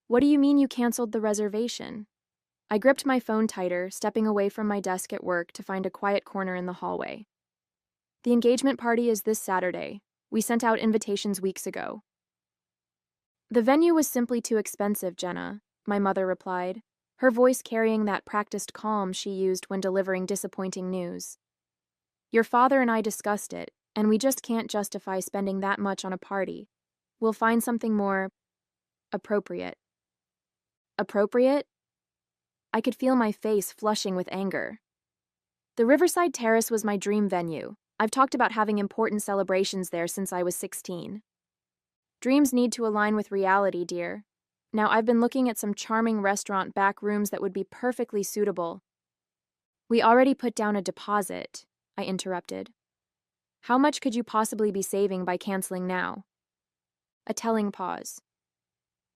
What do you mean you canceled the reservation? I gripped my phone tighter, stepping away from my desk at work to find a quiet corner in the hallway. The engagement party is this Saturday. We sent out invitations weeks ago. The venue was simply too expensive, Jenna, my mother replied, her voice carrying that practiced calm she used when delivering disappointing news. Your father and I discussed it, and we just can't justify spending that much on a party. We'll find something more appropriate. Appropriate? I could feel my face flushing with anger. The Riverside Terrace was my dream venue. I've talked about having important celebrations there since I was 16. Dreams need to align with reality, dear. Now, I've been looking at some charming restaurant back rooms that would be perfectly suitable. We already put down a deposit, I interrupted. How much could you possibly be saving by canceling now? A telling pause.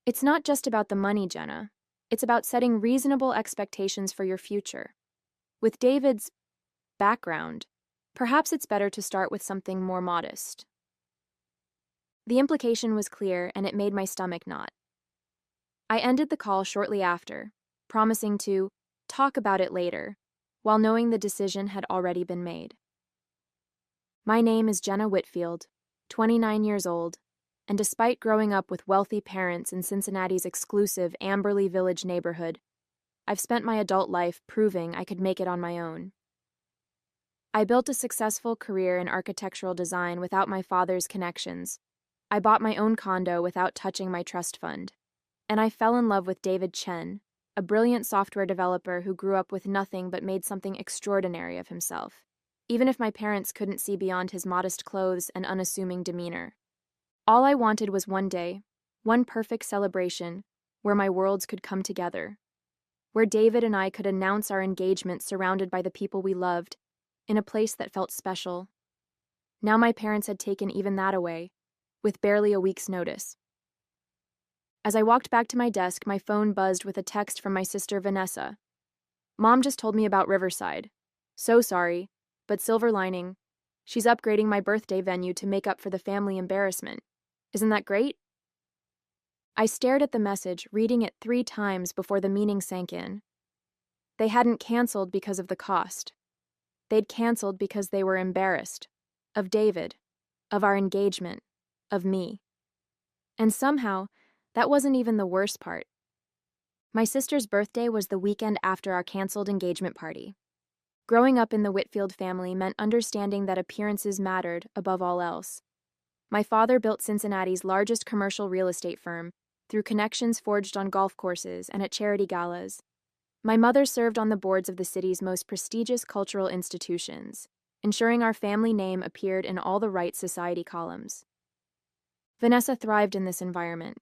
It's not just about the money, Jenna. It's about setting reasonable expectations for your future. With David's background, perhaps it's better to start with something more modest. The implication was clear, and it made my stomach knot. I ended the call shortly after, promising to talk about it later, while knowing the decision had already been made. My name is Jenna Whitfield, 29 years old, and despite growing up with wealthy parents in Cincinnati's exclusive Amberley Village neighborhood, I've spent my adult life proving I could make it on my own. I built a successful career in architectural design without my father's connections. I bought my own condo without touching my trust fund. And I fell in love with David Chen, a brilliant software developer who grew up with nothing but made something extraordinary of himself, even if my parents couldn't see beyond his modest clothes and unassuming demeanor. All I wanted was one day, one perfect celebration, where my worlds could come together, where David and I could announce our engagement surrounded by the people we loved, in a place that felt special. Now my parents had taken even that away, with barely a week's notice. As I walked back to my desk, my phone buzzed with a text from my sister Vanessa. Mom just told me about Riverside. So sorry, but silver lining. She's upgrading my birthday venue to make up for the family embarrassment. Isn't that great? I stared at the message, reading it 3 times before the meaning sank in. They hadn't canceled because of the cost. They'd canceled because they were embarrassed. Of David. Of our engagement. Of me. And somehow, that wasn't even the worst part. My sister's birthday was the weekend after our canceled engagement party. Growing up in the Whitfield family meant understanding that appearances mattered above all else. My father built Cincinnati's largest commercial real estate firm through connections forged on golf courses and at charity galas. My mother served on the boards of the city's most prestigious cultural institutions, ensuring our family name appeared in all the right society columns. Vanessa thrived in this environment.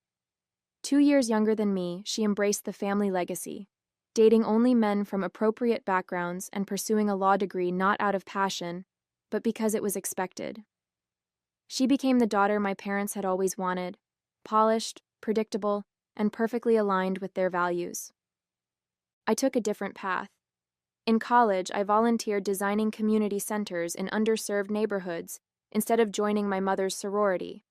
2 years younger than me, she embraced the family legacy, dating only men from appropriate backgrounds and pursuing a law degree not out of passion, but because it was expected. She became the daughter my parents had always wanted, polished, predictable, and perfectly aligned with their values. I took a different path. In college, I volunteered designing community centers in underserved neighborhoods instead of joining my mother's sorority.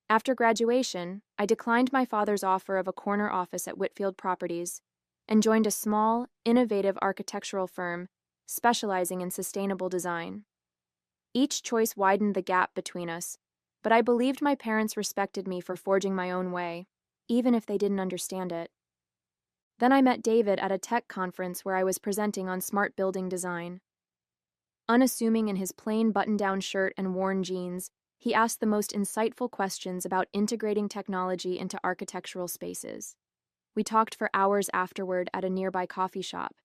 After graduation, I declined my father's offer of a corner office at Whitfield Properties and joined a small, innovative architectural firm specializing in sustainable design. Each choice widened the gap between us, but I believed my parents respected me for forging my own way, even if they didn't understand it. Then I met David at a tech conference where I was presenting on smart building design. Unassuming in his plain button-down shirt and worn jeans, he asked the most insightful questions about integrating technology into architectural spaces. We talked for hours afterward at a nearby coffee shop.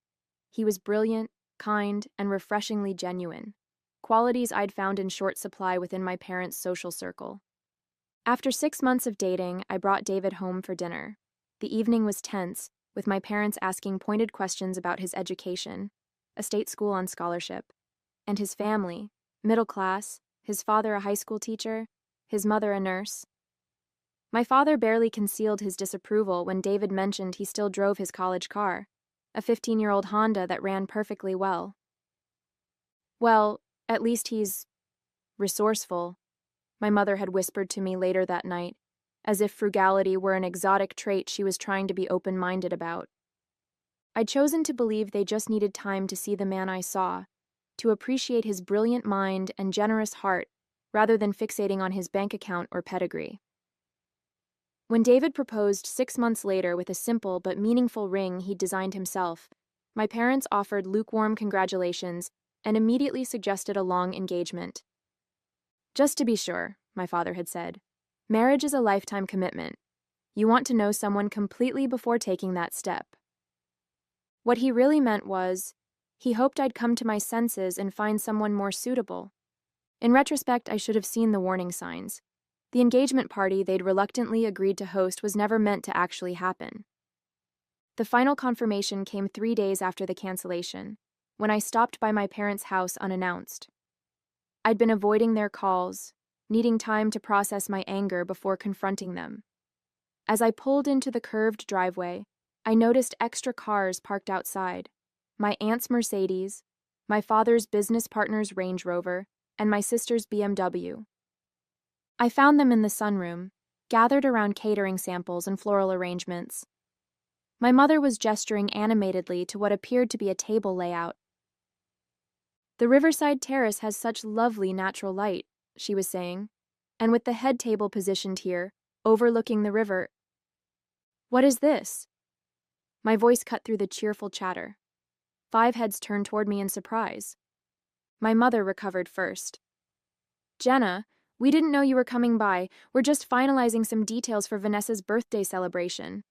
He was brilliant, kind, and refreshingly genuine, qualities I'd found in short supply within my parents' social circle. After 6 months of dating, I brought David home for dinner. The evening was tense, with my parents asking pointed questions about his education, a state school on scholarship, and his family, middle class, his father a high school teacher, his mother a nurse. My father barely concealed his disapproval when David mentioned he still drove his college car, a 15-year-old Honda that ran perfectly well. Well, at least he's resourceful, my mother had whispered to me later that night, as if frugality were an exotic trait she was trying to be open-minded about. I'd chosen to believe they just needed time to see the man I saw, to appreciate his brilliant mind and generous heart, rather than fixating on his bank account or pedigree. When David proposed 6 months later with a simple but meaningful ring he'd designed himself, my parents offered lukewarm congratulations and immediately suggested a long engagement. "Just to be sure," my father had said, "marriage is a lifetime commitment. You want to know someone completely before taking that step." What he really meant was, he hoped I'd come to my senses and find someone more suitable. In retrospect, I should have seen the warning signs. The engagement party they'd reluctantly agreed to host was never meant to actually happen. The final confirmation came 3 days after the cancellation, when I stopped by my parents' house unannounced. I'd been avoiding their calls, needing time to process my anger before confronting them. As I pulled into the curved driveway, I noticed extra cars parked outside: my aunt's Mercedes, my father's business partner's Range Rover, and my sister's BMW. I found them in the sunroom, gathered around catering samples and floral arrangements. My mother was gesturing animatedly to what appeared to be a table layout. "The riverside terrace has such lovely natural light," she was saying, "and with the head table positioned here, overlooking the river—" "What is this?" My voice cut through the cheerful chatter. 5 heads turned toward me in surprise. My mother recovered first. "Jenna, we didn't know you were coming by. We're just finalizing some details for Vanessa's birthday celebration."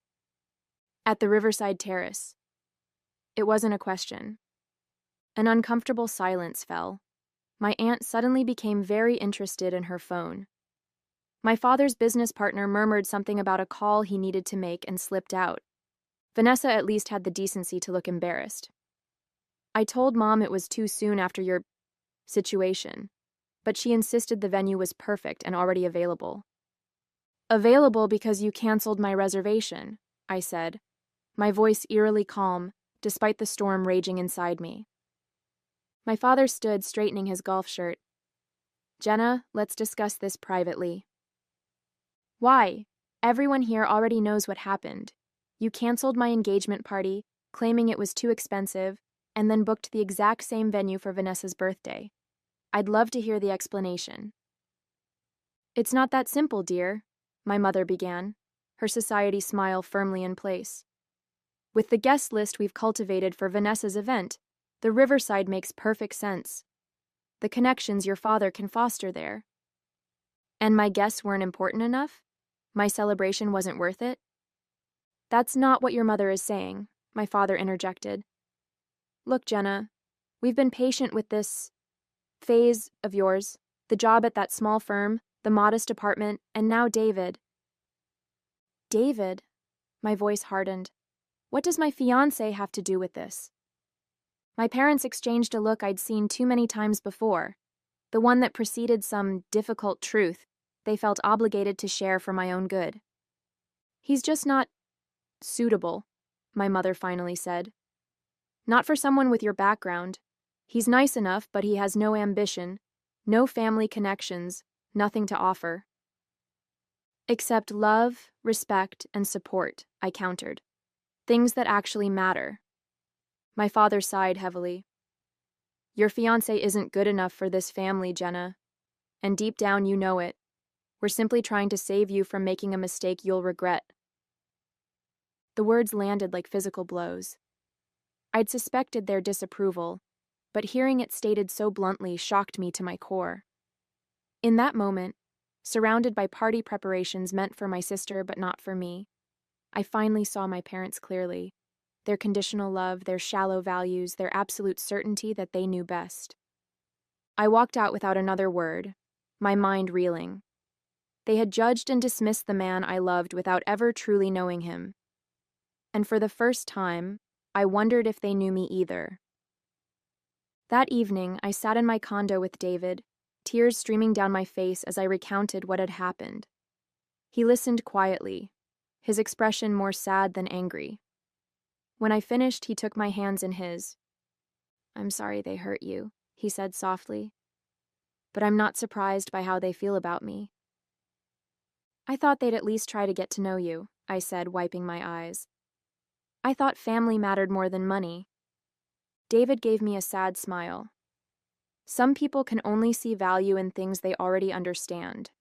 At the riverside terrace. It wasn't a question. An uncomfortable silence fell. My aunt suddenly became very interested in her phone. My father's business partner murmured something about a call he needed to make and slipped out. Vanessa at least had the decency to look embarrassed. "I told Mom it was too soon after your situation, but she insisted the venue was perfect and already available." "Available because you canceled my reservation," I said, my voice eerily calm, despite the storm raging inside me. My father stood straightening his golf shirt. "Jenna, let's discuss this privately." "Why? Everyone here already knows what happened. You canceled my engagement party, claiming it was too expensive, and then booked the exact same venue for Vanessa's birthday. I'd love to hear the explanation." "It's not that simple, dear," my mother began, her society smile firmly in place. "With the guest list we've cultivated for Vanessa's event, the riverside makes perfect sense. The connections your father can foster there. And my guests weren't important enough? My celebration wasn't worth it?" "That's not what your mother is saying," my father interjected. "Look, Jenna, we've been patient with this phase of yours, the job at that small firm, the modest apartment, and now David." "David?" My voice hardened. "What does my fiancé have to do with this?" My parents exchanged a look I'd seen too many times before, the one that preceded some difficult truth they felt obligated to share for my own good. "He's just not suitable," my mother finally said. "Not for someone with your background. He's nice enough, but he has no ambition, no family connections, nothing to offer." "Except love, respect, and support," I countered. "Things that actually matter." My father sighed heavily. "Your fiancé isn't good enough for this family, Jenna. And deep down you know it. We're simply trying to save you from making a mistake you'll regret." The words landed like physical blows. I'd suspected their disapproval, but hearing it stated so bluntly shocked me to my core. In that moment, surrounded by party preparations meant for my sister but not for me, I finally saw my parents clearly. Their conditional love, their shallow values, their absolute certainty that they knew best. I walked out without another word, my mind reeling. They had judged and dismissed the man I loved without ever truly knowing him. And for the first time, I wondered if they knew me either. That evening, I sat in my condo with David, tears streaming down my face as I recounted what had happened. He listened quietly, his expression more sad than angry. When I finished, he took my hands in his. "I'm sorry they hurt you," he said softly. "But I'm not surprised by how they feel about me." I thought they'd at least try to get to know you, I said, wiping my eyes. I thought family mattered more than money. David gave me a sad smile. Some people can only see value in things they already understand.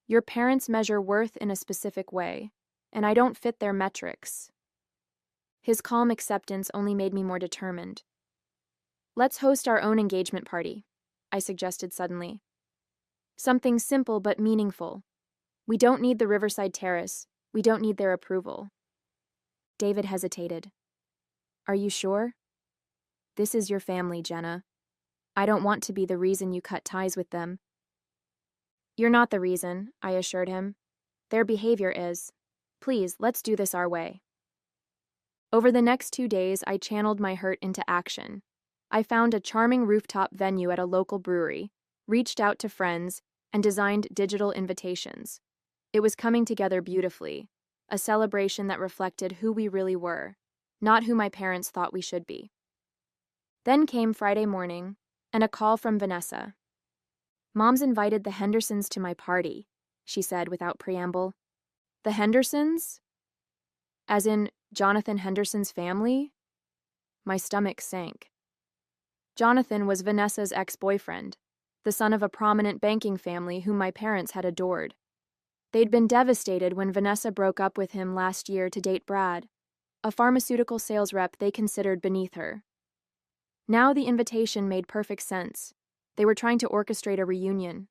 Your parents measure worth in a specific way, and I don't fit their metrics. His calm acceptance only made me more determined. Let's host our own engagement party, I suggested suddenly. Something simple but meaningful. We don't need the Riverside Terrace. We don't need their approval. David hesitated. Are you sure? This is your family, Jenna. I don't want to be the reason you cut ties with them. You're not the reason, I assured him. Their behavior is. Please, let's do this our way. Over the next 2 days, I channeled my hurt into action. I found a charming rooftop venue at a local brewery, reached out to friends, and designed digital invitations. It was coming together beautifully, a celebration that reflected who we really were, not who my parents thought we should be. Then came Friday morning, and a call from Vanessa. Mom's invited the Hendersons to my party, she said without preamble. The Hendersons? As in Jonathan Henderson's family? My stomach sank. Jonathan was Vanessa's ex-boyfriend, the son of a prominent banking family whom my parents had adored. They'd been devastated when Vanessa broke up with him last year to date Brad, a pharmaceutical sales rep they considered beneath her. Now the invitation made perfect sense. They were trying to orchestrate a reunion.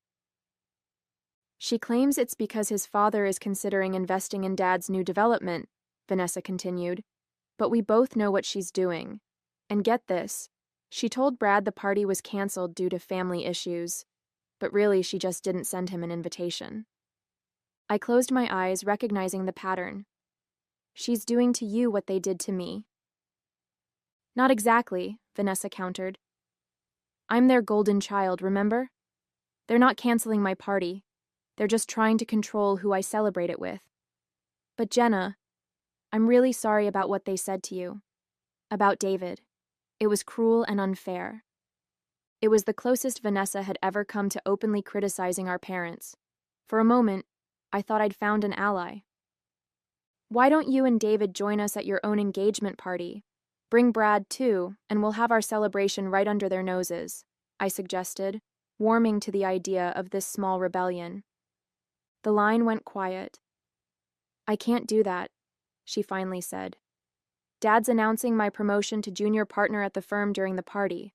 She claims it's because his father is considering investing in Dad's new development, Vanessa continued. But we both know what she's doing. And get this, she told Brad the party was canceled due to family issues, but really she just didn't send him an invitation. I closed my eyes, recognizing the pattern. She's doing to you what they did to me. Not exactly, Vanessa countered. I'm their golden child, remember? They're not canceling my party. They're just trying to control who I celebrate it with. But Jenna, I'm really sorry about what they said to you. About David. It was cruel and unfair. It was the closest Vanessa had ever come to openly criticizing our parents. For a moment, I thought I'd found an ally. Why don't you and David join us at your own engagement party? Bring Brad, too, and we'll have our celebration right under their noses, I suggested, warming to the idea of this small rebellion. The line went quiet. I can't do that, she finally said. Dad's announcing my promotion to junior partner at the firm during the party.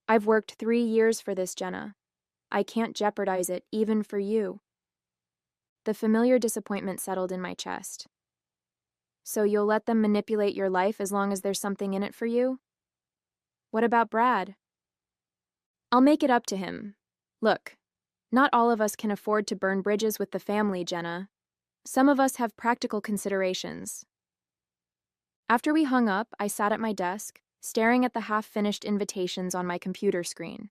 I've worked 3 years for this, Jenna. I can't jeopardize it, even for you. The familiar disappointment settled in my chest. So you'll let them manipulate your life as long as there's something in it for you? What about Brad? I'll make it up to him. Look, not all of us can afford to burn bridges with the family, Jenna. Some of us have practical considerations. After we hung up, I sat at my desk, staring at the half-finished invitations on my computer screen.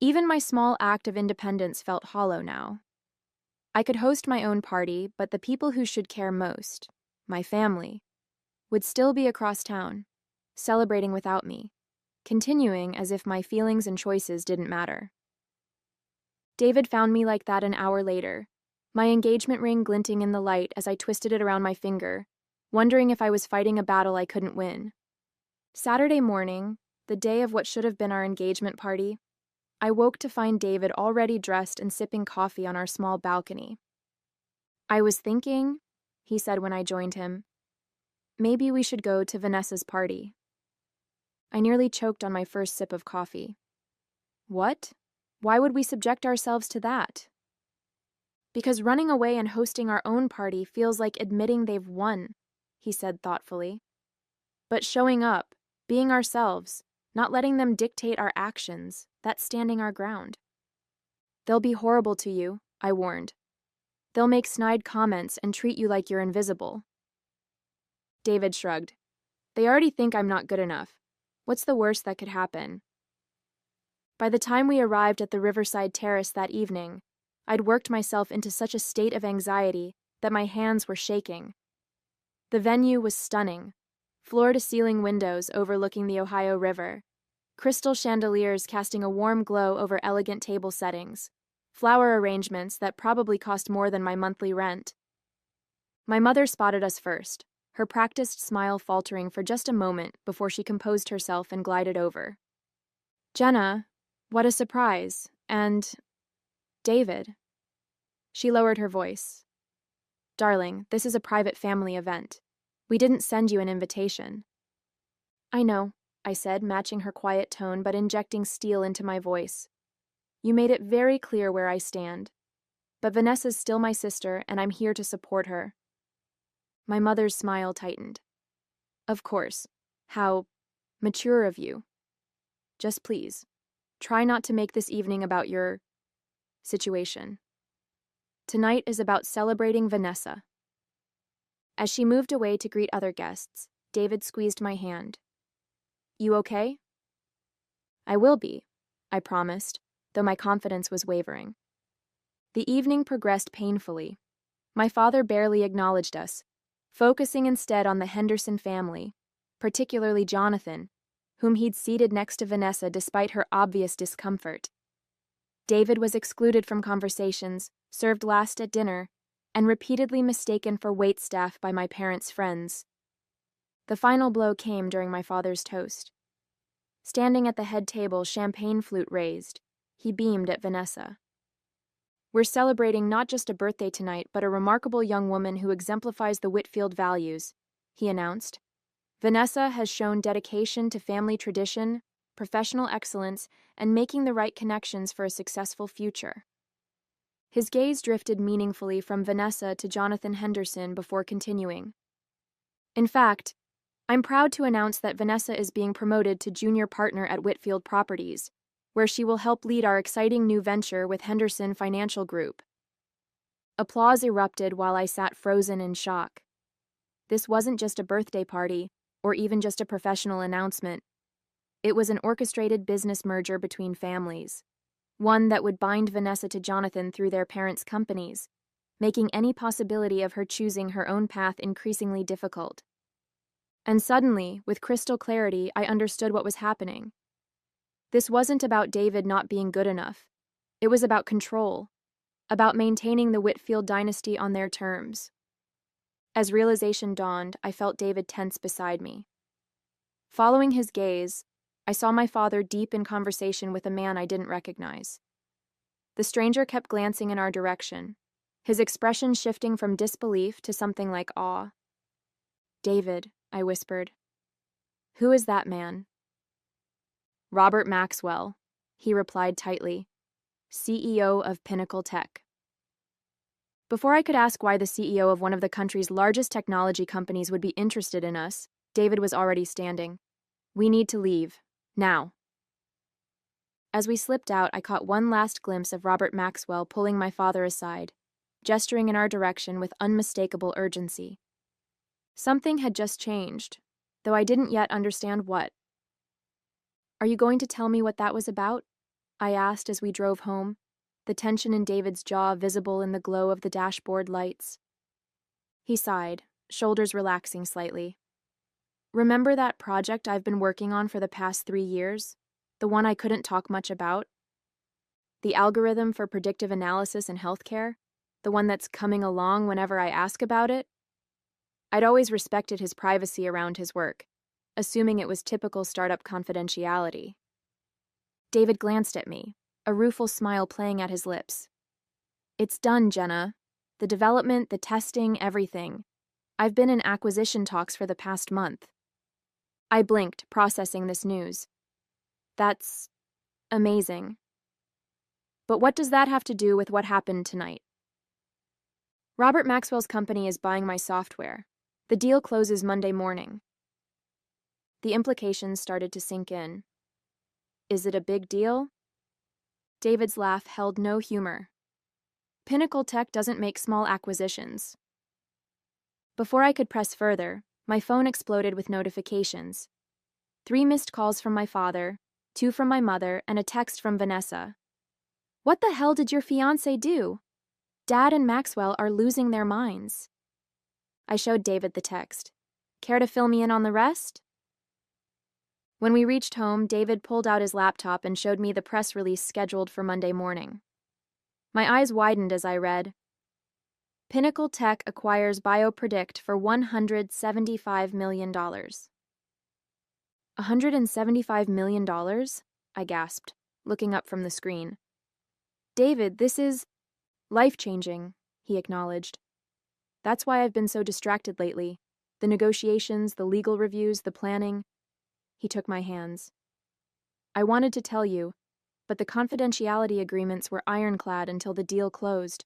Even my small act of independence felt hollow now. I could host my own party, but the people who should care most, my family, would still be across town, celebrating without me, continuing as if my feelings and choices didn't matter. David found me like that an hour later, my engagement ring glinting in the light as I twisted it around my finger, wondering if I was fighting a battle I couldn't win. Saturday morning, the day of what should have been our engagement party, I woke to find David already dressed and sipping coffee on our small balcony. I was thinking, he said when I joined him, maybe we should go to Vanessa's party. I nearly choked on my first sip of coffee. What? Why would we subject ourselves to that? Because running away and hosting our own party feels like admitting they've won, he said thoughtfully. But showing up, being ourselves, not letting them dictate our actions, that's standing our ground. They'll be horrible to you, I warned. They'll make snide comments and treat you like you're invisible. David shrugged. They already think I'm not good enough. What's the worst that could happen? By the time we arrived at the Riverside Terrace that evening, I'd worked myself into such a state of anxiety that my hands were shaking. The venue was stunning. Floor-to-ceiling windows overlooking the Ohio River, crystal chandeliers casting a warm glow over elegant table settings, Flower arrangements that probably cost more than my monthly rent. My mother spotted us first, her practiced smile faltering for just a moment before she composed herself and glided over. Jenna, what a surprise. And David. She lowered her voice. Darling, this is a private family event. We didn't send you an invitation. I know, I said, matching her quiet tone but injecting steel into my voice. You made it very clear where I stand. But Vanessa's still my sister, and I'm here to support her. My mother's smile tightened. Of course. How mature of you. Just please, try not to make this evening about your situation. Tonight is about celebrating Vanessa. As she moved away to greet other guests, David squeezed my hand. You okay? I will be, I promised, though my confidence was wavering. The evening progressed painfully. My father barely acknowledged us, focusing instead on the Henderson family, particularly Jonathan, whom he'd seated next to Vanessa despite her obvious discomfort. David was excluded from conversations, served last at dinner, and repeatedly mistaken for waitstaff by my parents' friends. The final blow came during my father's toast. Standing at the head table, champagne flute raised, he beamed at Vanessa. We're celebrating not just a birthday tonight, but a remarkable young woman who exemplifies the Whitfield values, he announced. Vanessa has shown dedication to family tradition, professional excellence, and making the right connections for a successful future. His gaze drifted meaningfully from Vanessa to Jonathan Henderson before continuing. In fact, I'm proud to announce that Vanessa is being promoted to junior partner at Whitfield Properties, where she will help lead our exciting new venture with Henderson Financial Group. Applause erupted while I sat frozen in shock. This wasn't just a birthday party, or even just a professional announcement. It was an orchestrated business merger between families, one that would bind Vanessa to Jonathan through their parents' companies, making any possibility of her choosing her own path increasingly difficult. And suddenly, with crystal clarity, I understood what was happening. This wasn't about David not being good enough. It was about control, about maintaining the Whitfield dynasty on their terms. As realization dawned, I felt David tense beside me. Following his gaze, I saw my father deep in conversation with a man I didn't recognize. The stranger kept glancing in our direction, his expression shifting from disbelief to something like awe. David, I whispered. Who is that man? Robert Maxwell, he replied tightly, CEO of Pinnacle Tech. Before I could ask why the CEO of one of the country's largest technology companies would be interested in us, David was already standing. We need to leave. Now. As we slipped out, I caught one last glimpse of Robert Maxwell pulling my father aside, gesturing in our direction with unmistakable urgency. Something had just changed, though I didn't yet understand what. Are you going to tell me what that was about? I asked as we drove home, the tension in David's jaw visible in the glow of the dashboard lights. He sighed, shoulders relaxing slightly. Remember that project I've been working on for the past 3 years? The one I couldn't talk much about? The algorithm for predictive analysis in healthcare? The one that's coming along whenever I ask about it? I'd always respected his privacy around his work, assuming it was typical startup confidentiality. David glanced at me, a rueful smile playing at his lips. It's done, Jenna. The development, the testing, everything. I've been in acquisition talks for the past month. I blinked, processing this news. That's amazing. But what does that have to do with what happened tonight? Robert Maxwell's company is buying my software. The deal closes Monday morning. The implications started to sink in. Is it a big deal? David's laugh held no humor. Pinnacle Tech doesn't make small acquisitions. Before I could press further, my phone exploded with notifications. 3 missed calls from my father, 2 from my mother, and a text from Vanessa. What the hell did your fiancé do? Dad and Maxwell are losing their minds. I showed David the text. Care to fill me in on the rest? When we reached home, David pulled out his laptop and showed me the press release scheduled for Monday morning. My eyes widened as I read. Pinnacle Tech acquires BioPredict for $175 million. $175 million? I gasped, looking up from the screen. David, this is life-changing, he acknowledged. That's why I've been so distracted lately. The negotiations, the legal reviews, the planning. He took my hands. I wanted to tell you, but the confidentiality agreements were ironclad until the deal closed.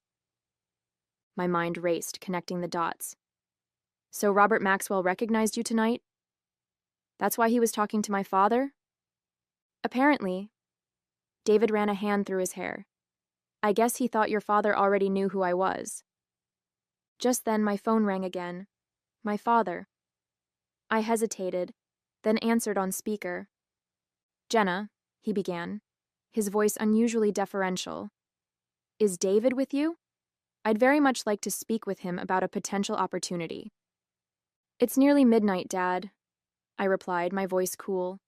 My mind raced, connecting the dots. So Robert Maxwell recognized you tonight? That's why he was talking to my father? Apparently. David ran a hand through his hair. I guess he thought your father already knew who I was. Just then my phone rang again. My father. I hesitated, then answered on speaker. Jenna, he began, his voice unusually deferential. Is David with you? I'd very much like to speak with him about a potential opportunity. It's nearly midnight, Dad, I replied, my voice cool.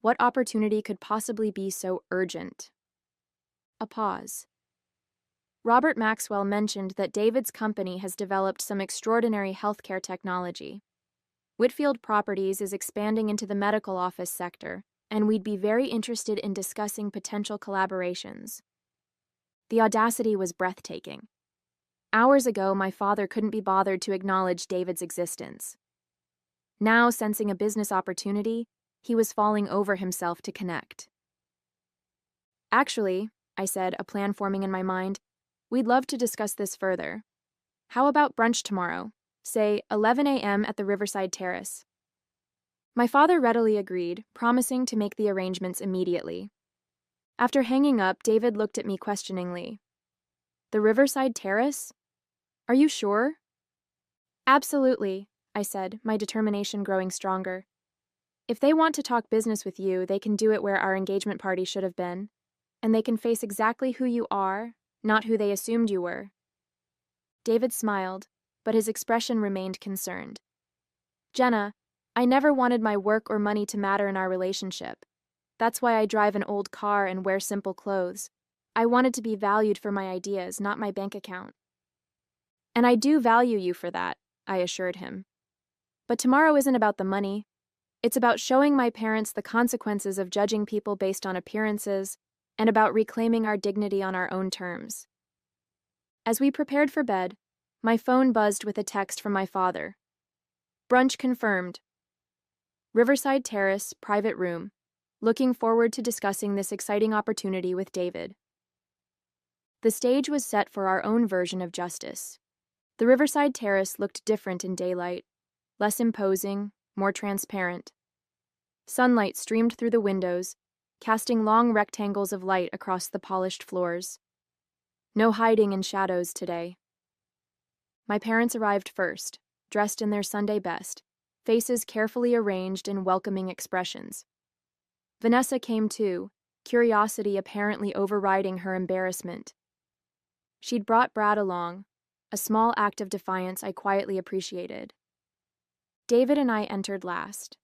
What opportunity could possibly be so urgent? A pause. Robert Maxwell mentioned that David's company has developed some extraordinary healthcare technology. Whitfield Properties is expanding into the medical office sector, and we'd be very interested in discussing potential collaborations. The audacity was breathtaking. Hours ago, my father couldn't be bothered to acknowledge David's existence. Now, sensing a business opportunity, he was falling over himself to connect. Actually, I said, a plan forming in my mind, we'd love to discuss this further. How about brunch tomorrow? Say, 11 a.m. at the Riverside Terrace. My father readily agreed, promising to make the arrangements immediately. After hanging up, David looked at me questioningly. The Riverside Terrace? Are you sure? Absolutely, I said, my determination growing stronger. If they want to talk business with you, they can do it where our engagement party should have been, and they can face exactly who you are, not who they assumed you were. David smiled, but his expression remained concerned. Jenna, I never wanted my work or money to matter in our relationship. That's why I drive an old car and wear simple clothes. I wanted to be valued for my ideas, not my bank account. And I do value you for that, I assured him. But tomorrow isn't about the money. It's about showing my parents the consequences of judging people based on appearances, and about reclaiming our dignity on our own terms. As we prepared for bed, my phone buzzed with a text from my father. Brunch confirmed. Riverside Terrace, private room. Looking forward to discussing this exciting opportunity with David. The stage was set for our own version of justice. The Riverside Terrace looked different in daylight, less imposing, more transparent. Sunlight streamed through the windows, casting long rectangles of light across the polished floors. No hiding in shadows today. My parents arrived first, dressed in their Sunday best, faces carefully arranged in welcoming expressions. Vanessa came too, curiosity apparently overriding her embarrassment. She'd brought Brad along, a small act of defiance I quietly appreciated. David and I entered last.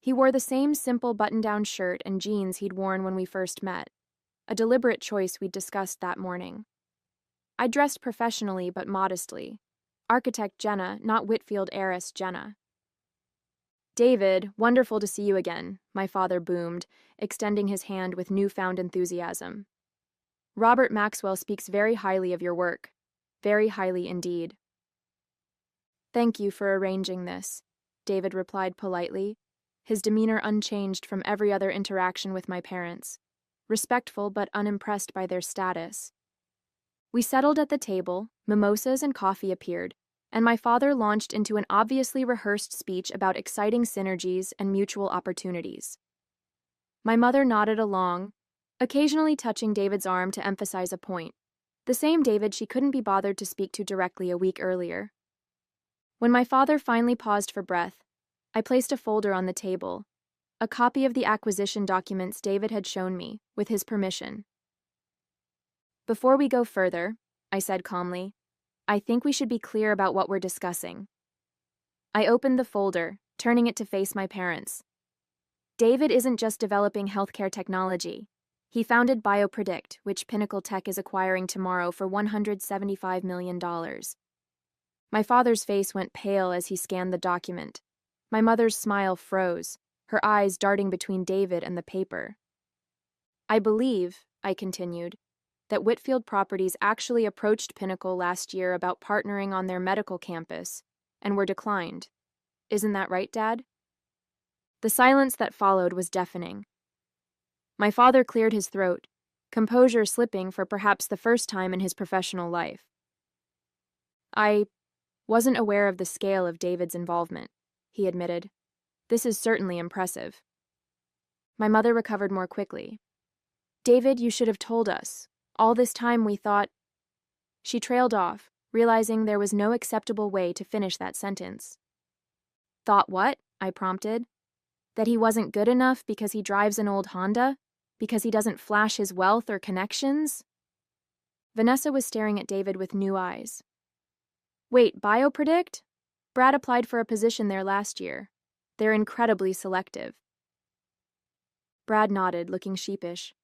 He wore the same simple button-down shirt and jeans he'd worn when we first met, a deliberate choice we'd discussed that morning. I dressed professionally but modestly. Architect Jenna, not Whitfield heiress Jenna. David, wonderful to see you again, my father boomed, extending his hand with newfound enthusiasm. Robert Maxwell speaks very highly of your work. Very highly indeed. Thank you for arranging this, David replied politely, his demeanor unchanged from every other interaction with my parents, respectful but unimpressed by their status. We settled at the table, mimosas and coffee appeared, and my father launched into an obviously rehearsed speech about exciting synergies and mutual opportunities. My mother nodded along, occasionally touching David's arm to emphasize a point, the same David she couldn't be bothered to speak to directly a week earlier. When my father finally paused for breath, I placed a folder on the table, a copy of the acquisition documents David had shown me, with his permission. Before we go further, I said calmly, I think we should be clear about what we're discussing. I opened the folder, turning it to face my parents. David isn't just developing healthcare technology. He founded BioPredict, which Pinnacle Tech is acquiring tomorrow for $175 million. My father's face went pale as he scanned the document. My mother's smile froze, her eyes darting between David and the paper. I believe, I continued, that Whitfield Properties actually approached Pinnacle last year about partnering on their medical campus, and were declined. Isn't that right, Dad? The silence that followed was deafening. My father cleared his throat, composure slipping for perhaps the first time in his professional life. I wasn't aware of the scale of David's involvement, he admitted. This is certainly impressive. My mother recovered more quickly. David, you should have told us. All this time we thought... She trailed off, realizing there was no acceptable way to finish that sentence. Thought what? I prompted. That he wasn't good enough because he drives an old Honda? Because he doesn't flash his wealth or connections? Vanessa was staring at David with new eyes. Wait, BioPredict? Brad applied for a position there last year. They're incredibly selective. Brad nodded, looking sheepish.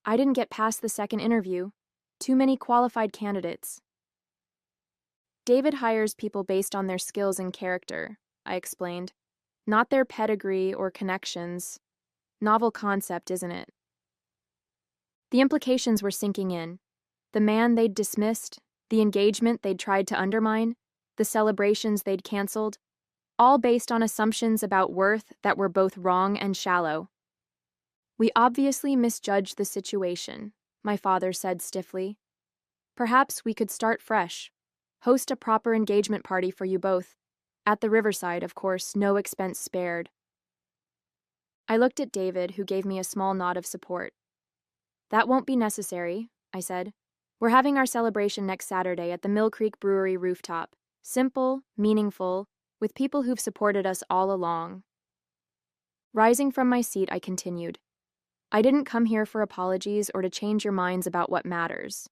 I didn't get past the second interview. Too many qualified candidates. David hires people based on their skills and character, I explained. Not their pedigree or connections. Novel concept, isn't it? The implications were sinking in. The man they'd dismissed, the engagement they'd tried to undermine, the celebrations they'd canceled, all based on assumptions about worth that were both wrong and shallow. We obviously misjudged the situation, my father said stiffly. Perhaps we could start fresh. Host a proper engagement party for you both. At the riverside, of course, no expense spared. I looked at David, who gave me a small nod of support. That won't be necessary, I said. We're having our celebration next Saturday at the Mill Creek Brewery rooftop. Simple, meaningful, with people who've supported us all along. Rising from my seat, I continued. I didn't come here for apologies or to change your minds about what matters.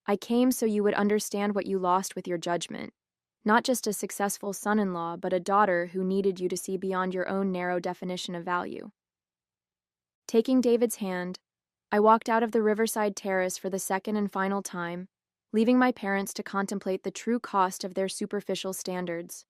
I came so you would understand what you lost with your judgment. Not just a successful son-in-law, but a daughter who needed you to see beyond your own narrow definition of value. Taking David's hand, I walked out of the riverside terrace for the second and final time, leaving my parents to contemplate the true cost of their superficial standards.